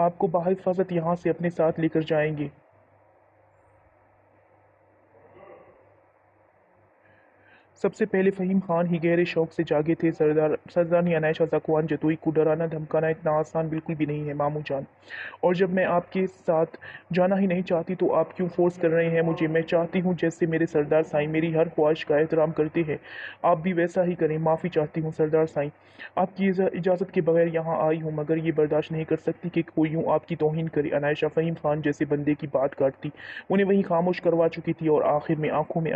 آپ کو بحفاظت یہاں سے اپنے ساتھ لے کر جائیں گے۔ سب سے پہلے فہیم خان ہی گہرے شوق سے جاگے تھے۔ سردارنی عائشہ زکوان جتوئی کو ڈرانا دھمکانا اتنا آسان بالکل بھی نہیں ہے ماموں جان، اور جب میں آپ کے ساتھ جانا ہی نہیں چاہتی تو آپ کیوں فورس کر رہے ہیں مجھے؟ میں چاہتی ہوں جیسے میرے سردار سائیں میری ہر خواہش کا احترام کرتے ہیں آپ بھی ویسا ہی کریں۔ معافی چاہتی ہوں سردار سائیں، آپ کی اجازت کے بغیر یہاں آئی ہوں، مگر یہ برداشت نہیں کر سکتی کہ کوئی یوں آپ کی توہین کرے۔ عائشہ فہیم خان جیسے بندے کی بات کاٹتی انہیں وہیں خاموش کروا چکی تھی، اور آخر میں آنکھوں میں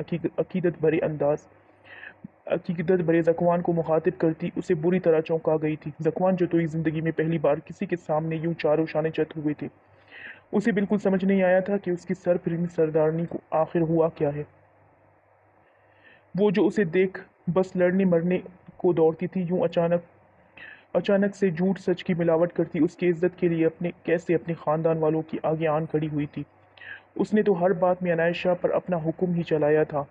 عقیدت بھرے زکوان کو مخاطب کرتی اسے بری طرح چونکا گئی تھی۔ زکوان جتوئی زندگی میں پہلی بار کسی کے سامنے یوں چاروں شانے چت ہوئے تھے۔ اسے بالکل سمجھ نہیں آیا تھا کہ اس کی سرپرستی سردارنی کو آخر ہوا کیا ہے۔ وہ جو اسے دیکھ بس لڑنے مرنے کو دوڑتی تھی، یوں اچانک سے جھوٹ سچ کی ملاوٹ کرتی اس کی عزت کے لیے کیسے اپنے خاندان والوں کی آگے آن کھڑی ہوئی تھی۔ اس نے تو ہر بات میں عائشہ پر اپنا حکم ہی چلایا تھا،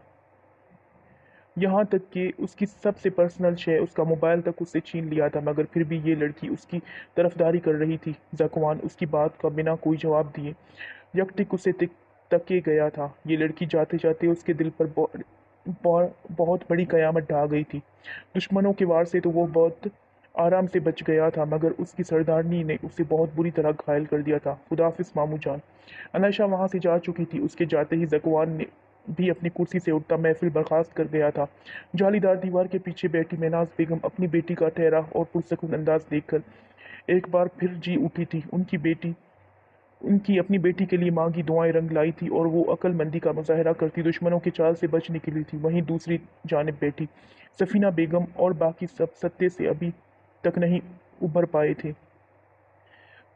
یہاں تک کہ اس کی سب سے پرسنل شے اس کا موبائل تک اس سے چھین لیا تھا، مگر پھر بھی یہ لڑکی اس کی طرفداری کر رہی تھی۔ زکوان اس کی بات کا بنا کوئی جواب دیے یکٹک اسے تکے گیا تھا۔ یہ لڑکی جاتے جاتے اس کے دل پر بہت بڑی قیامت ڈھا گئی تھی۔ دشمنوں کے وار سے تو وہ بہت آرام سے بچ گیا تھا، مگر اس کی سردارنی نے اسے بہت بری طرح گھائل کر دیا تھا۔ خداحافظ ماموں جان۔ عائشہ وہاں سے جا چکی تھی، اس کے جاتے ہی زکوان نے بھی اپنی کرسی سے اٹھتا محفل برخاست کر گیا تھا۔ جالی دار دیوار کے پیچھے بیٹھی میناز بیگم اپنی بیٹی کا ٹھہرا اور پرسکون انداز دیکھ کر ایک بار پھر جی اٹھی تھی۔ ان کی اپنی بیٹی کے لیے مانگی دعائیں رنگ لائی تھی، اور وہ عقل مندی کا مظاہرہ کرتی دشمنوں کے چال سے بچ نکلی تھی۔ وہیں دوسری جانب بیٹھی سفینہ بیگم اور باقی سب ستے سے ابھی تک نہیں ابھر پائے تھے۔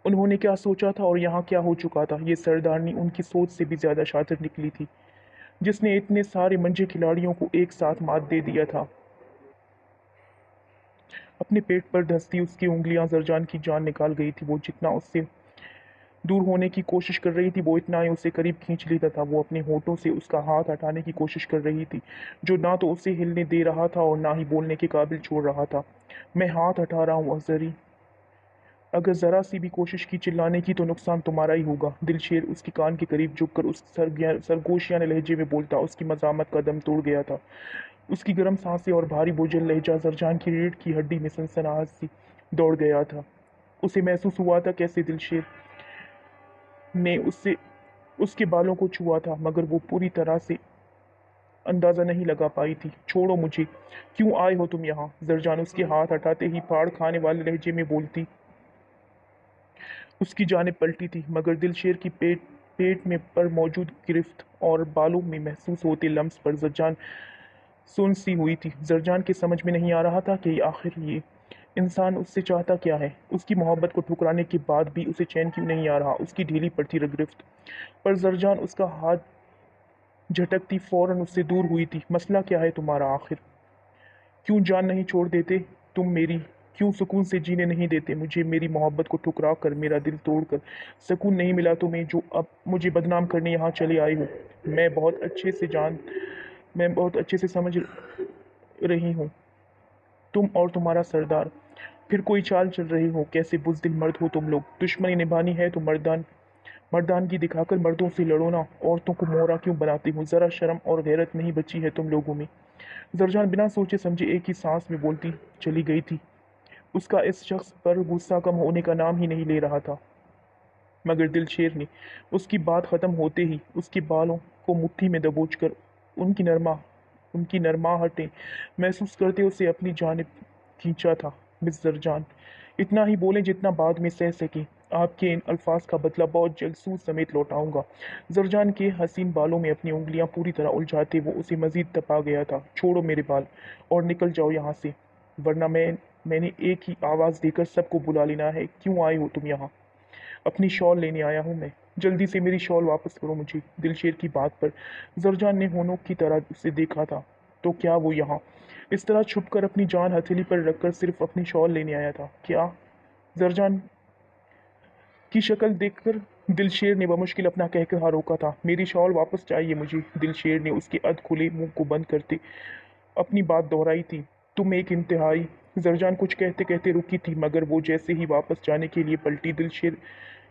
انہوں نے کیا سوچا تھا اور یہاں کیا ہو چکا تھا؟ یہ سردارنی ان کی سوچ سے بھی زیادہ شاطر نکلی تھی، جس نے اتنے سارے منجھے کھلاڑیوں کو ایک ساتھ مات دے دیا تھا۔ اپنے پیٹ پر دھنستی اس کی انگلیاں زرجان کی جان نکال گئی تھی۔ وہ جتنا اس سے دور ہونے کی کوشش کر رہی تھی، وہ اتنا ہی اسے قریب کھینچ لیتا تھا۔ وہ اپنے ہونٹوں سے اس کا ہاتھ ہٹانے کی کوشش کر رہی تھی، جو نہ تو اسے ہلنے دے رہا تھا اور نہ ہی بولنے کے قابل چھوڑ رہا تھا۔ میں ہاتھ ہٹا رہا ہوں ازری، اگر ذرا سی بھی کوشش کی چلانے کی تو نقصان تمہارا ہی ہوگا۔ دلشیر اس کے کان کے قریب جھک کر اس سرگوشیانہ لہجے میں بولتا، اس کی مزاحمت کا دم توڑ گیا تھا۔ اس کی گرم سانسیں اور بھاری بوجھل لہجہ زرجان کی ریڑھ کی ہڈی میں سنسناہٹ سی دوڑ گیا تھا۔ اسے محسوس ہوا تھا کیسے دلشیر نے اس کے بالوں کو چھوا تھا، مگر وہ پوری طرح سے اندازہ نہیں لگا پائی تھی۔ چھوڑو مجھے، کیوں آئے ہو تم یہاں؟ زرجان اس کے ہاتھ ہٹاتے ہی پھاڑ کھانے والے لہجے میں بولتی اس کی جانب پلٹی تھی، مگر دلشیر کی پیٹ میں پر موجود گرفت اور بالوں میں محسوس ہوتے لمس پر زرجان سن سی ہوئی تھی۔ زرجان کے سمجھ میں نہیں آ رہا تھا کہ آخر یہ انسان اس سے چاہتا کیا ہے۔ اس کی محبت کو ٹھکرانے کے بعد بھی اسے چین کیوں نہیں آ رہا؟ اس کی ڈھیلی پڑتی گرفت پر زرجان اس کا ہاتھ جھٹکتی فوراً اس سے دور ہوئی تھی۔ مسئلہ کیا ہے تمہارا آخر؟ کیوں جان نہیں چھوڑ دیتے تم میری؟ کیوں سکون سے جینے نہیں دیتے مجھے؟ میری محبت کو ٹھکرا کر، میرا دل توڑ کر سکون نہیں ملا تمہیں، جو اب مجھے بدنام کرنے یہاں چلے آئے ہو؟ میں بہت اچھے سے سمجھ رہی ہوں، تم اور تمہارا سردار پھر کوئی چال چل رہے ہو۔ کیسے بزدل مرد ہو تم لوگ! دشمنی نبھانی ہے تو مردانگی دکھا کر مردوں سے لڑو نا، عورتوں کو مورا کیوں بناتے ہو؟ ذرا شرم اور غیرت نہیں بچی ہے تم لوگوں میں؟ زرجان بنا سوچے سمجھے ایک ہی سانس میں بولتی چلی گئی تھی۔ اس کا اس شخص پر غصہ کم ہونے کا نام ہی نہیں لے رہا تھا، مگر دلشیر نے اس کی بات ختم ہوتے ہی اس کے بالوں کو مٹھی میں دبوچ کر ان کی نرماہٹیں محسوس کرتے اسے اپنی جانب کھینچا تھا۔ مس زرجان، اتنا ہی بولیں جتنا بعد میں سہ سکیں۔ آپ کے ان الفاظ کا بدلہ بہت جلد سود سمیت لوٹاؤں گا۔ زرجان کے حسین بالوں میں اپنی انگلیاں پوری طرح الجھاتے وہ اسے مزید تپا گیا تھا۔ چھوڑو میرے بال اور نکل جاؤ یہاں سے، ورنہ میں نے ایک ہی آواز دے کر سب کو بلا لینا ہے۔ کیوں آئے ہو تم یہاں؟ اپنی شال لینے آیا ہوں میں۔ جلدی سے میری شال واپس کرو مجھے۔ دلشیر کی بات پر زرجان نے ہونوں کی طرح اسے دیکھا تھا۔ تو کیا وہ یہاں اس طرح چھپ کر اپنی جان ہتھیلی پر رکھ کر صرف اپنی شال لینے آیا تھا کیا؟ زرجان کی شکل دیکھ کر دلشیر نے بمشکل اپنا قہقہا روکا تھا۔ میری شال واپس چاہیے مجھے۔ دلشیر نے اس کے ادھ کھلے منہ کو بند کرتے اپنی بات دہرائی تھی۔ تم ایک زرجان کچھ کہتے کہتے رکی تھی، مگر وہ جیسے ہی واپس جانے کے لیے پلٹی، دلشیر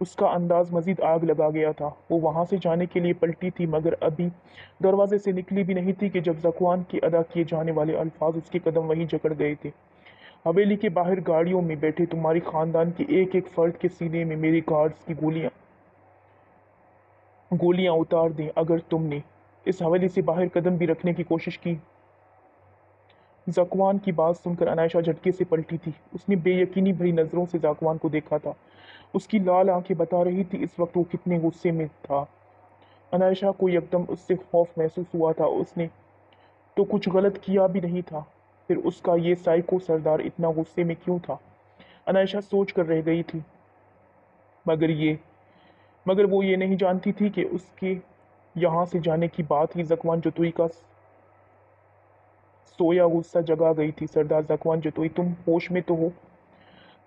اس کا انداز مزید آگ لگا گیا تھا۔ وہ وہاں سے جانے کے لیے پلٹی تھی مگر ابھی دروازے سے نکلی بھی نہیں تھی کہ جب ذکوان کے ادا کیے جانے والے الفاظ اس کے قدم وہیں جکڑ گئے تھے۔ حویلی کے باہر گاڑیوں میں بیٹھے تمہاری خاندان کے ایک ایک فرد کے سینے میں میری گارڈز کی گولیاں اتار دیں اگر تم نے اس حویلی سے باہر قدم بھی رکھنے کی کوشش کی۔ ذکوان کی بات سن کر عائشہ جھٹکے سے پلٹی تھی۔ اس نے بے یقینی بھری نظروں سے ذکوان کو دیکھا تھا۔ اس کی لال آنکھیں بتا رہی تھی اس وقت وہ کتنے غصے میں تھا۔ عائشہ کو یکدم اس سے خوف محسوس ہوا تھا۔ اس نے تو کچھ غلط کیا بھی نہیں تھا، پھر اس کا یہ سائیکو سردار اتنا غصے میں کیوں تھا؟ عائشہ سوچ کر رہ گئی تھی، مگر وہ یہ نہیں جانتی تھی کہ اس کے یہاں سے جانے کی بات ہی ذکوان جتوئی کا سویا غصہ جگا گئی تھی۔ سردار ذکوان جتوئی، تم ہوش میں تو ہو؟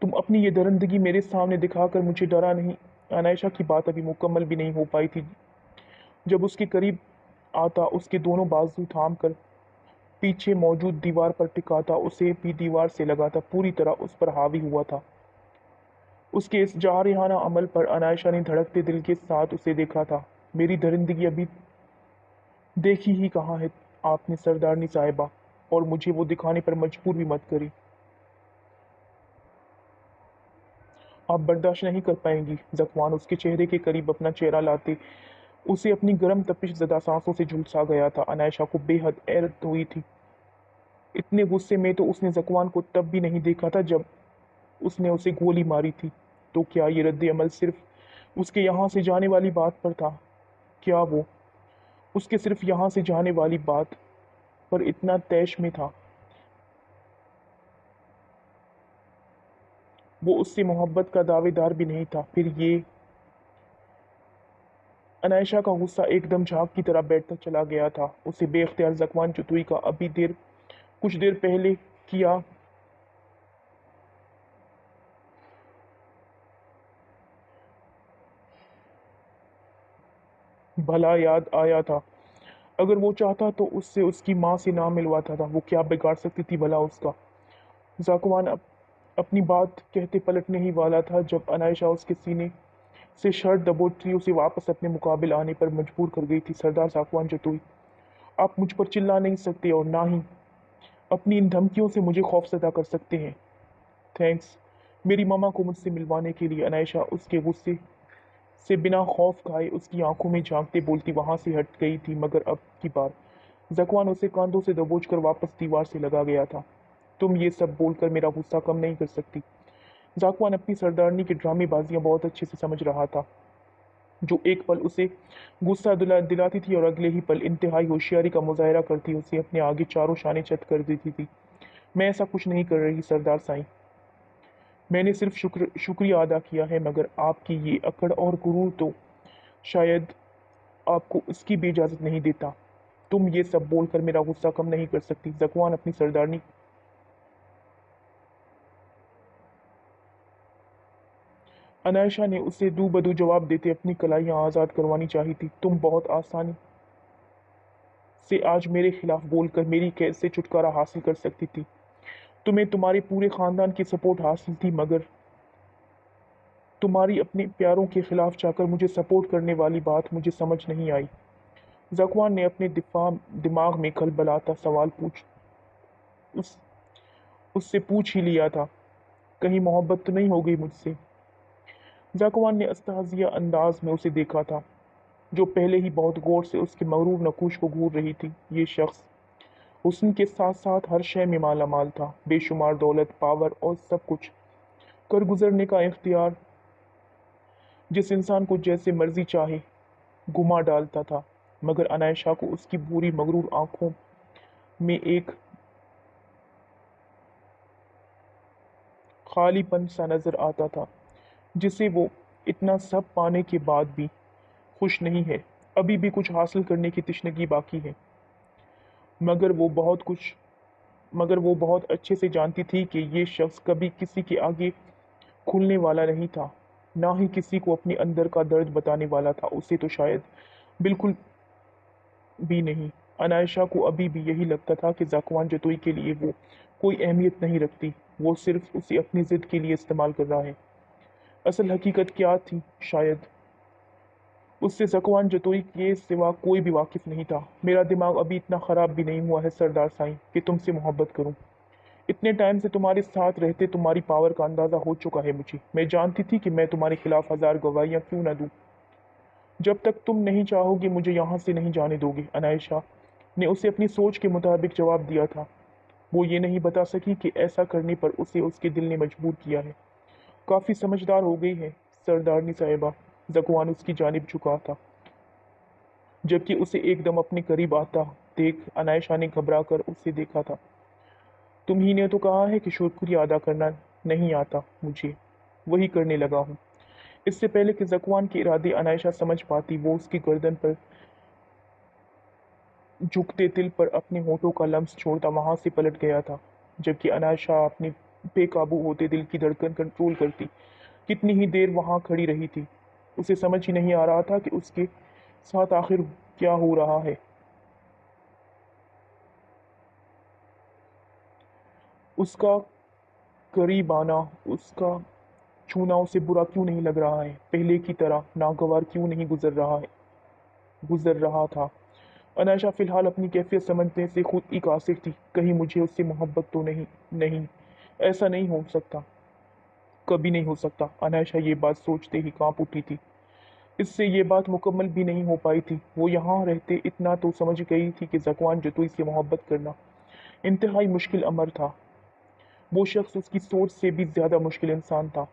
تم اپنی یہ درندگی میرے سامنے دکھا کر مجھے ڈرا نہیں؟ عائشہ کی بات ابھی مکمل بھی نہیں ہو پائی تھی جب اس کے قریب آتا، اس کے دونوں بازو تھام کر پیچھے موجود دیوار پر ٹکاتا، اسے بھی دیوار سے لگاتا، پوری طرح اس پر حاوی ہوا تھا۔ اس کے اس جارحانہ عمل پر عائشہ نے دھڑکتے دل کے ساتھ اسے دیکھا تھا۔ میری درندگی ابھی دیکھی ہی کہاں ہے آپ نے سردارنی صاحبہ، اور مجھے وہ دکھانے پر مجبور بھی مت کری۔ آپ برداشت نہیں کر پائیں گی۔ ذکوان اس کے چہرے کے قریب اپنا چہرہ لاتے اسے اپنی گرم تپش زدہ سانسوں سے جھلسا گیا تھا۔ عائشہ کو بے حد حیرت ہوئی تھی۔ اتنے غصے میں تو اس نے ذکوان کو تب بھی نہیں دیکھا تھا جب اس نے اسے گولی ماری تھی۔ تو کیا یہ رد عمل صرف اس کے یہاں سے جانے والی بات پر تھا؟ کیا وہ اس کے صرف یہاں سے جانے والی بات پر اتنا طیش میں تھا؟ وہ اس سے محبت کا دعوے دار بھی نہیں تھا؟ پھر یہ عائشہ کا غصہ ایک دم جھاگ کی طرح بیٹھتا چلا گیا تھا۔ اسے بے اختیار ذکوان جتوئی کا کچھ دیر پہلے کیا بھلا یاد آیا تھا۔ اگر وہ چاہتا تو اس سے اس کی ماں سے نہ ملواتا تھا۔ وہ کیا بگاڑ سکتی تھی بھلا اس کا؟ ذکوان اپنی بات کہتے پلٹنے ہی والا تھا جب عائشہ اس کے سینے سے شرٹ دبوچتی اسے واپس اپنے مقابل آنے پر مجبور کر گئی تھی۔ سردار ذکوان جتوئی، آپ مجھ پر چلا نہیں سکتے اور نہ ہی اپنی ان دھمکیوں سے مجھے خوفزدہ کر سکتے ہیں۔ تھینکس میری ماما کو مجھ سے ملوانے کے لیے۔ عائشہ اس کے غصے سے بنا خوف کھائے اس کی آنکھوں میں جھانکتے بولتی وہاں سے ہٹ گئی تھی، مگر اب کی بار ذکوان اسے کاندھوں سے دبوچ کر واپس دیوار سے لگا گیا تھا۔ تم یہ سب بول کر میرا غصہ کم نہیں کر سکتی۔ ذکوان اپنی سردارنی کی ڈرامے بازیاں بہت اچھے سے سمجھ رہا تھا، جو ایک پل اسے غصہ دلاتی تھی اور اگلے ہی پل انتہائی ہوشیاری کا مظاہرہ کرتی اسے اپنے آگے چاروں شانے چت کر دیتی تھی۔ میں ایسا کچھ نہیں کر رہی سردار سائیں، میں نے صرف شکریہ ادا کیا ہے، مگر آپ کی یہ اکڑ اور غرور تو شاید آپ کو اس کی بھی اجازت نہیں دیتا۔ تم یہ سب بول کر میرا غصہ کم نہیں کر سکتی۔ ذکوان اپنی سردارنی عائشہ نے اسے دو بدو جواب دیتے اپنی کلائیاں آزاد کروانی چاہی تھی۔ تم بہت آسانی سے آج میرے خلاف بول کر میری قید سے چھٹکارا حاصل کر سکتی تھی۔ تمہیں تمہارے پورے خاندان کی سپورٹ حاصل تھی، مگر تمہاری اپنے پیاروں کے خلاف جا کر مجھے سپورٹ کرنے والی بات مجھے سمجھ نہیں آئی۔ ذکوان نے اپنے دماغ میں کھلبلاتا سوال اس سے پوچھ ہی لیا تھا، کہیں محبت تو نہیں ہو گئی مجھ سے؟ ذکوان نے استہزئیہ انداز میں اسے دیکھا تھا، جو پہلے ہی بہت غور سے اس کے مغرور نقوش کو گھور رہی تھی۔ یہ شخص حسن کے ساتھ ساتھ ہر شے میں مالا مال تھا، بے شمار دولت، پاور اور سب کچھ کر گزرنے کا اختیار، جس انسان کو جیسے مرضی چاہے گھما ڈالتا تھا۔ مگر عائشہ کو اس کی بھوری مغرور آنکھوں میں ایک خالی پن سا نظر آتا تھا، جسے وہ اتنا سب پانے کے بعد بھی خوش نہیں ہے۔ ابھی بھی کچھ حاصل کرنے کی تشنگی باقی ہے، مگر وہ بہت اچھے سے جانتی تھی کہ یہ شخص کبھی کسی کے آگے کھلنے والا نہیں تھا، نہ ہی کسی کو اپنے اندر کا درد بتانے والا تھا۔ اسے تو شاید بالکل بھی نہیں۔ عائشہ کو ابھی بھی یہی لگتا تھا کہ ذکوان جتوئی کے لیے وہ کوئی اہمیت نہیں رکھتی، وہ صرف اسے اپنی ضد کے لیے استعمال کر رہا ہے۔ اصل حقیقت کیا تھی؟ شاید اس سے زکوان جتوئی کے سوا کوئی بھی واقف نہیں تھا۔ میرا دماغ ابھی اتنا خراب بھی نہیں ہوا ہے سردار سائیں کہ تم سے محبت کروں۔ اتنے ٹائم سے تمہارے ساتھ رہتے تمہاری پاور کا اندازہ ہو چکا ہے مجھے۔ میں جانتی تھی کہ میں تمہارے خلاف ہزار گواہیاں کیوں نہ دوں، جب تک تم نہیں چاہو گے مجھے یہاں سے نہیں جانے دو گے۔ عنائشہ نے اسے اپنی سوچ کے مطابق جواب دیا تھا۔ وہ یہ نہیں بتا سکی کہ ایسا کرنے پر اسے اس کے دل نے مجبور کیا ہے۔ کافی سمجھدار ہو گئی ہے سردارنی صاحبہ۔ زکوان اس کی جانب جھکا تھا، جبکہ اسے ایک دم اپنے قریب آتا دیکھ عنائشہ نے گھبرا کر اسے دیکھا تھا۔ تم ہی نے تو کہا ہے کہ شکریہ ادا کرنا نہیں آتا مجھے، وہی کرنے لگا ہوں۔ اس سے پہلے کہ زکوان کے ارادے عنائشہ سمجھ پاتی، وہ اس کی گردن پر جھکتے دل پر اپنے ہونٹوں کا لمس چھوڑتا وہاں سے پلٹ گیا تھا، جبکہ عنائشہ اپنے بے قابو ہوتے دل کی دھڑکن کنٹرول کرتی کتنی ہی دیر وہاں کھڑی رہی تھی۔ اسے سمجھ ہی نہیں آ رہا تھا کہ اس کے ساتھ آخر کیا ہو رہا ہے۔ اس کا قریب آنا، اس کا چھونا اسے برا کیوں نہیں لگ رہا ہے، پہلے کی طرح ناگوار کیوں نہیں گزر رہا تھا۔ عنائشہ فی الحال اپنی کیفیت سمجھنے سے خود ہی قاصر تھی۔ کہیں مجھے اس سے محبت تو نہیں، ایسا نہیں ہو سکتا، کبھی نہیں ہو سکتا۔ عنائشہ یہ بات سوچتے ہی کانپ اٹھی تھی۔ اس سے یہ بات مکمل بھی نہیں ہو پائی تھی۔ وہ یہاں رہتے اتنا تو سمجھ گئی تھی کہ زکوان جتوئی سے محبت کرنا انتہائی مشکل امر تھا۔ وہ شخص اس کی سوچ سے بھی زیادہ مشکل انسان تھا۔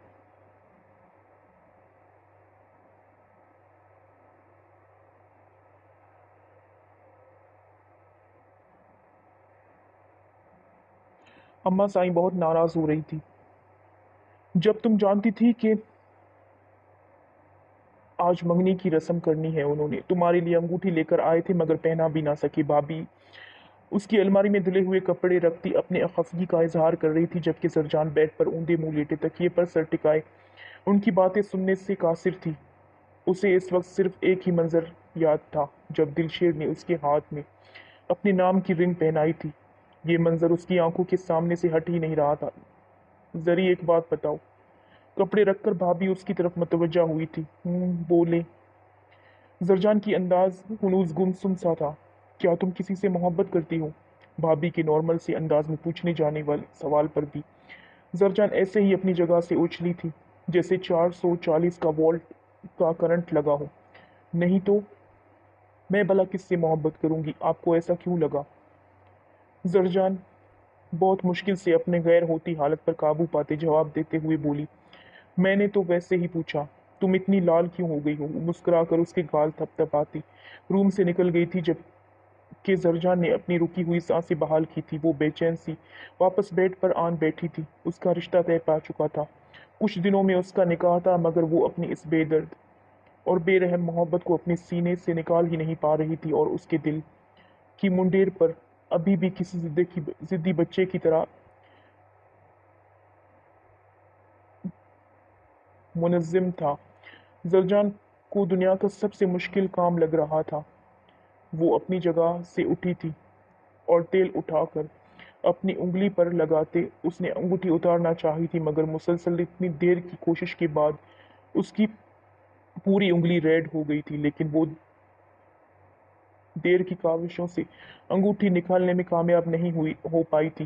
اماں سائیں بہت ناراض ہو رہی تھی۔ جب تم جانتی تھی کہ آج منگنی کی رسم کرنی ہے، انہوں نے تمہارے لیے انگوٹھی لے کر آئے تھے مگر پہنا بھی نہ سکے۔ بھابھی اس کی الماری میں دھلے ہوئے کپڑے رکھتی اپنے خفگی کا اظہار کر رہی تھی، جبکہ سرجان بیڈ پر اوندے منہ لیٹے تکیے پر سر ٹکائے ان کی باتیں سننے سے قاصر تھی۔ اسے اس وقت صرف ایک ہی منظر یاد تھا جب دلشیر نے اس کے ہاتھ میں اپنے نام کی رنگ پہنائی تھی۔ یہ منظر اس کی آنکھوں کے سامنے سے ہٹ ہی نہیں رہا تھا۔ ذری ایک بات بتاؤ۔ کپڑے رکھ کر بھابھی اس کی طرف متوجہ ہوئی تھی۔ بولے۔ زرجان کی انداز ہنوز گمسم سا تھا۔ کیا تم کسی سے محبت کرتی ہو؟ بھابھی کے نارمل سے انداز میں پوچھنے جانے والے سوال پر بھی زرجان ایسے ہی اپنی جگہ سے اچھلی تھی جیسے 440 کا وولٹ کا کرنٹ لگا ہو۔ نہیں تو میں بھلا کس سے محبت کروں گی؟ آپ کو ایسا کیوں لگا؟ زرجان بہت مشکل سے اپنے غیر ہوتی حالت پر قابو پاتے جواب دیتے ہوئے بولی، میں نے تو ویسے ہی پوچھا۔ تم اتنی لال کیوں ہو گئی ہو؟ مسکرا کر اس کے گال تھپ تھپاتی روم سے نکل گئی تھی، جب کہ زرجان نے اپنی رکی ہوئی سانسیں بحال کی تھی۔ وہ بے چین سی واپس بیڈ پر آن بیٹھی تھی۔ اس کا رشتہ طے پا چکا تھا، کچھ دنوں میں اس کا نکاح تھا، مگر وہ اپنی اس بے درد اور بے رحم محبت کو اپنے سینے سے نکال ہی نہیں پا رہی تھی، اور اس کے دل کی منڈیر پر ابھی بھی کسی ضدی بچے کی طرح منظم تھا۔ زرجان کو دنیا کا سب سے مشکل کام لگ رہا تھا۔ وہ اپنی جگہ سے اٹھی تھی اور تیل اٹھا کر اپنی انگلی پر لگاتے اس نے انگوٹھی اتارنا چاہی تھی، مگر مسلسل اتنی دیر کی کوشش کے بعد اس کی پوری انگلی ریڈ ہو گئی تھی، لیکن وہ دیر کی کاوشوں سے انگوٹھی نکالنے میں کامیاب نہیں ہو پائی تھی۔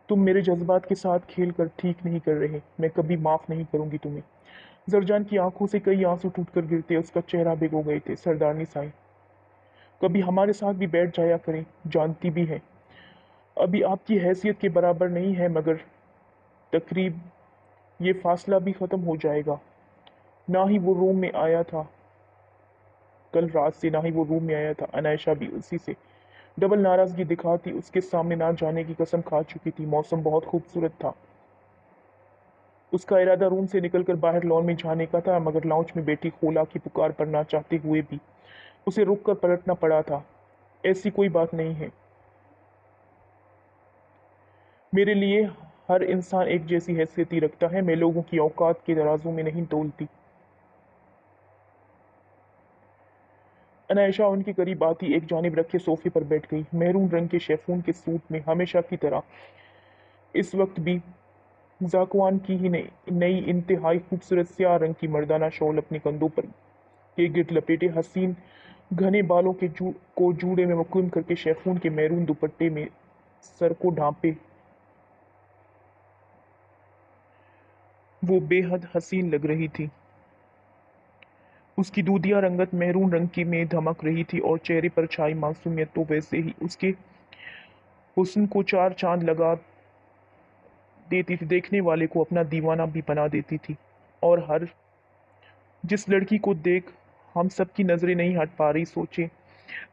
تم میرے جذبات کے ساتھ کھیل کر ٹھیک نہیں کر رہے، میں کبھی معاف نہیں کروں گی تمہیں۔ زرجان کی آنکھوں سے کئی آنسو ٹوٹ کر گرتے اس کا چہرہ بھگو گئے تھے۔ سردارنی سائیں کبھی ہمارے ساتھ بھی بیٹھ جایا کریں، جانتی بھی ہیں ابھی آپ کی حیثیت کے برابر نہیں ہے، مگر تقریب یہ فاصلہ بھی ختم ہو جائے گا۔ نہ ہی وہ روم میں آیا تھا کل رات سے، نہ ہی وہ روم میں آیا تھا۔ عنائشہ بھی اسی سے ڈبل ناراضگی دکھاتی اس کے سامنے نہ جانے کی قسم کھا چکی تھی۔ موسم بہت خوبصورت تھا۔ اس کا ارادہ روم سے نکل کر باہر لان میں جانے کا تھا، مگر لاؤنج میں بیٹھی خولا کی پکار پر نہ چاہتے ہوئے بھی اسے رک کر پلٹنا پڑا تھا۔ ایسی کوئی بات نہیں ہے، میرے لیے ہر انسان ایک جیسی حیثیت ہی رکھتا ہے، میں لوگوں کی اوقات کے ترازو میں نہیں تولتی۔ عنائشہ ان کے قریب آتی ایک جانب رکھے صوفے پر بیٹھ گئی۔ میرون رنگ کے شیفون کے سوٹ میں ہمیشہ کی طرح اس وقت بھی زاکوان کی ہی نئی انتہائی خوبصورت سیاہ رنگ کی مردانہ شال اپنے کندھوں پر کے گرد لپیٹے، حسین گھنے بالوں کو جوڑے میں محکوم کر کے شیفون کے میرون دوپٹے میں سر کو ڈھانپے، وہ بے حد حسین لگ رہی تھی۔ اس کی دودھیا رنگت میرون رنگ کی میں دھمک رہی تھی اور چہرے پر چھائی معصومیت تو ویسے ہی اس کے حسن کو چار چاند لگا دیتی تھی، دیکھنے والے کو اپنا دیوانہ بھی بنا دیتی تھی۔ اور جس لڑکی کو دیکھ ہم سب کی نظریں نہیں ہٹ پا رہی، سوچے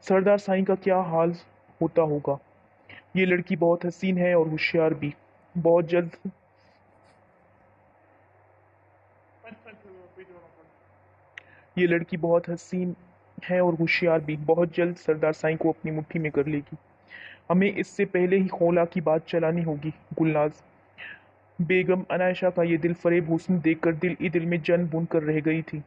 سردار سائیں کا کیا حال ہوتا ہوگا۔ یہ لڑکی بہت حسین ہے اور ہوشیار بھی۔ بہت جلد یہ لڑکی بہت حسین ہے اور ہوشیار بھی، بہت جلد سردار سائیں کو اپنی مٹھی میں کر لے گی۔ ہمیں اس سے پہلے ہی خولا کی بات چلانی ہوگی۔ گلناز بیگم عنائشہ کا یہ دل فریب حسن دیکھ کر دل ہی دل میں جن بن کر رہ گئی تھی۔